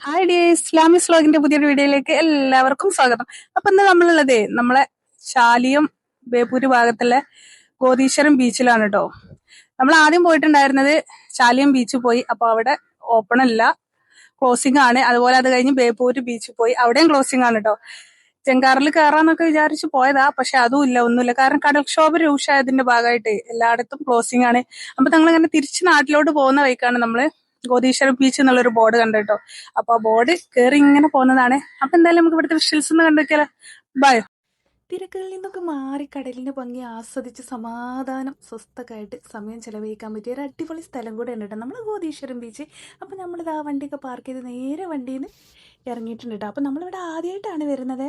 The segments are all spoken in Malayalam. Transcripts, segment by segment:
ഹായ് ഡിയർ ഇസ്ലാമിക് വ്ലോഗിന്റെ പുതിയൊരു വീഡിയോയിലേക്ക് എല്ലാവർക്കും സ്വാഗതം. അപ്പൊ ഇന്ന് നമ്മളുള്ളതേ നമ്മളെ ശാലിയം ബേപ്പൂര് ഭാഗത്തുള്ള ഗോതീശ്വരം ബീച്ചിലാണ് കേട്ടോ. നമ്മൾ ആദ്യം പോയിട്ടുണ്ടായിരുന്നത് ശാലിയം ബീച്ചിൽ പോയി. അപ്പൊ അവിടെ ഓപ്പൺ അല്ല, ക്ലോസിംഗ് ആണ്. അതുപോലെ അത് കഴിഞ്ഞ് ബേപ്പൂര് ബീച്ചിൽ പോയി, അവിടെയും ക്ലോസിംഗ് ആണ് കേട്ടോ. ചെങ്കാറിൽ കയറാന്നൊക്കെ വിചാരിച്ച് പോയതാ, പക്ഷെ അതും ഇല്ല, ഒന്നുമില്ല. കാരണം കടൽക്ഷോഭ രൂക്ഷമായതിന്റെ ഭാഗമായിട്ട് എല്ലായിടത്തും ക്ലോസിംഗ് ആണ്. അപ്പൊ ഞങ്ങളിങ്ങനെ തിരിച്ച് നാട്ടിലോട്ട് പോകുന്ന വഴിക്കാണ് നമ്മള് ഗോതീശ്വരം ബീച്ച് എന്നുള്ളൊരു ബോർഡ് കണ്ടിട്ടോ. അപ്പൊ ആ ബോർഡ് കയറി ഇങ്ങനെ പോകുന്നതാണ്. അപ്പൊ എന്തായാലും നമുക്ക് ഇവിടുത്തെ വിഷ്വൽസ് ഒന്ന് കണ്ടുവെക്കാലോ. ബൈ. തിരക്കുകളിൽ നിന്നൊക്കെ മാറി കടലിന്റെ ഭംഗി ആസ്വദിച്ച് സമാധാനം സ്വസ്ഥമായിട്ട് സമയം ചെലവഴിക്കാൻ പറ്റിയ ഒരു അടിപൊളി സ്ഥലം കൂടെ ഉണ്ട് കേട്ടോ നമ്മൾ ഗോതീശ്വരം ബീച്ച്. അപ്പൊ നമ്മളിത് ആ വണ്ടിയൊക്കെ പാർക്ക് ചെയ്ത് നേരെ വണ്ടിയിൽ നിന്ന് ഇറങ്ങിയിട്ടുണ്ട് കേട്ടോ. അപ്പൊ നമ്മളിവിടെ ആദ്യമായിട്ടാണ് വരുന്നത്.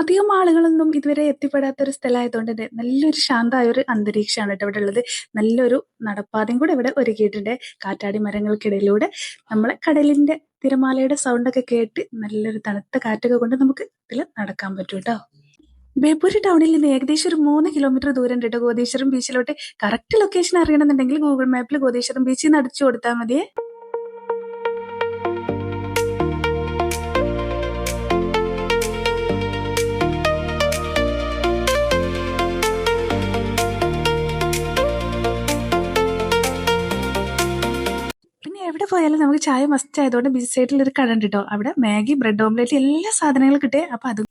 അധികം ആളുകളൊന്നും ഇതുവരെ എത്തിപ്പെടാത്ത ഒരു സ്ഥലമായതുകൊണ്ട് തന്നെ നല്ലൊരു ശാന്തമായ ഒരു അന്തരീക്ഷമാണ് കേട്ടോ ഇവിടെ ഉള്ളത്. നല്ലൊരു നടപ്പാതയും കൂടെ ഇവിടെ ഒരുക്കിയിട്ടുണ്ട്. കാറ്റാടി മരങ്ങൾക്കിടയിലൂടെ നമ്മളെ കടലിന്റെ തിരമാലയുടെ സൗണ്ടൊക്കെ കേട്ട് നല്ലൊരു തണുത്ത കാറ്റൊക്കെ കൊണ്ട് നമുക്ക് ഇതിൽ നടക്കാൻ പറ്റും കേട്ടോ. ബേപ്പൂര് ടൗണിൽ നിന്ന് ഏകദേശം ഒരു 3 കിലോമീറ്റർ ദൂരം കേട്ടോ ഗോതീശ്വരം ബീച്ചിലോട്ട്. കറക്റ്റ് ലൊക്കേഷൻ അറിയണമെന്നുണ്ടെങ്കിൽ ഗൂഗിൾ മാപ്പിൽ ഗോതീശ്വരം ബീച്ചിൽ നിന്ന് അടിച്ചു കൊടുത്താൽ മതിയേ. എവിടെ പോയാലും നമുക്ക് ചായ മസ്റ്റ് ആയതുകൊണ്ട് ബീച്ച് സൈഡിൽ ഒരു കട ഉണ്ട് കേട്ടോ. അവിടെ മാഗി, ബ്രെഡ് ഓംലെറ്റ് എല്ലാ സാധനങ്ങളും കിട്ടേ. അപ്പൊ അത്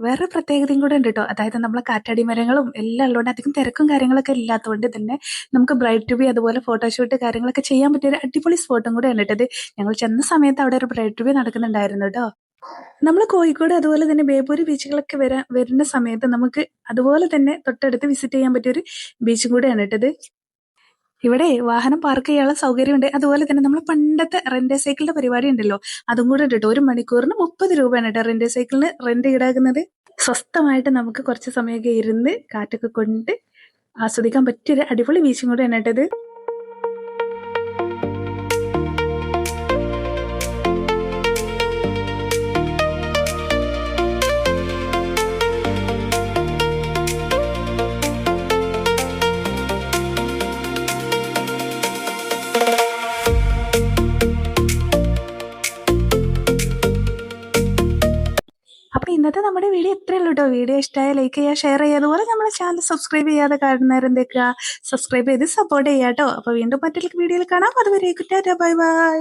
വേറെ പ്രത്യേകതയും കൂടെ ഉണ്ട് കേട്ടോ. അതായത് നമ്മളെ കാറ്റാടി മരങ്ങളും എല്ലാം ഉള്ളതുകൊണ്ട് അധികം തിരക്കും കാര്യങ്ങളൊക്കെ ഇല്ലാത്തതുകൊണ്ട് തന്നെ നമുക്ക് ബ്രൈഡ് ടു ബി അതുപോലെ ഫോട്ടോഷൂട്ട് കാര്യങ്ങളൊക്കെ ചെയ്യാൻ പറ്റിയ ഒരു അടിപൊളി സ്പോട്ടും കൂടെ ഉണ്ട് കേട്ടത്. ഞങ്ങൾ ചെന്ന സമയത്ത് അവിടെ ഒരു ബ്രൈഡ് ടു ബി നടക്കുന്നുണ്ടായിരുന്നു കേട്ടോ. നമ്മൾ കോഴിക്കോട് അതുപോലെ തന്നെ ബേപ്പൂര് ബീച്ചുകളൊക്കെ വരുന്ന സമയത്ത് നമുക്ക് അതുപോലെ തന്നെ തൊട്ടടുത്ത് വിസിറ്റ് ചെയ്യാൻ പറ്റിയ ഒരു ബീച്ചും കൂടെയാണ് കേട്ടത്. ഇവിടെ വാഹനം പാർക്ക് ചെയ്യാനുള്ള സൗകര്യമുണ്ട്. അതുപോലെ തന്നെ നമ്മൾ പണ്ടത്തെ റെന്റ് സൈക്കിളിന്റെ പരിപാടി ഉണ്ടല്ലോ, അതും കൂടെ ഉണ്ട് കേട്ടോ. 1 മണിക്കൂറിന് 30 രൂപയാണ് കേട്ടോ റെന്റ് സൈക്കിളിന് റെന്റ് ഈടാക്കുന്നത്. സ്വസ്ഥമായിട്ട് നമുക്ക് കുറച്ച് സമയമൊക്കെ ഇരുന്ന് കാറ്റൊക്കെ കൊണ്ട് ആസ്വദിക്കാൻ പറ്റിയൊരു അടിപൊളി ബീച്ചും കൂടെ ആണ് കേട്ടത്. അപ്പൊ ഇന്നത്തെ നമ്മുടെ വീഡിയോ ഇത്രയേ ഉള്ളൂ കേട്ടോ. വീഡിയോ ഇഷ്ടമായ ലൈക്ക് ചെയ്യുക, ഷെയർ ചെയ്യുക, അതുപോലെ നമ്മുടെ ചാനൽ സബ്സ്ക്രൈബ് ചെയ്യാതെ കാണുന്നവർ എന്തൊക്കെയാ സബ്സ്ക്രൈബ് ചെയ്ത് സപ്പോർട്ട് ചെയ്യാട്ടോ. അപ്പൊ വീണ്ടും മറ്റൊരു വീഡിയോയിൽ കാണാം. അതുവരെ ബൈ ബൈ.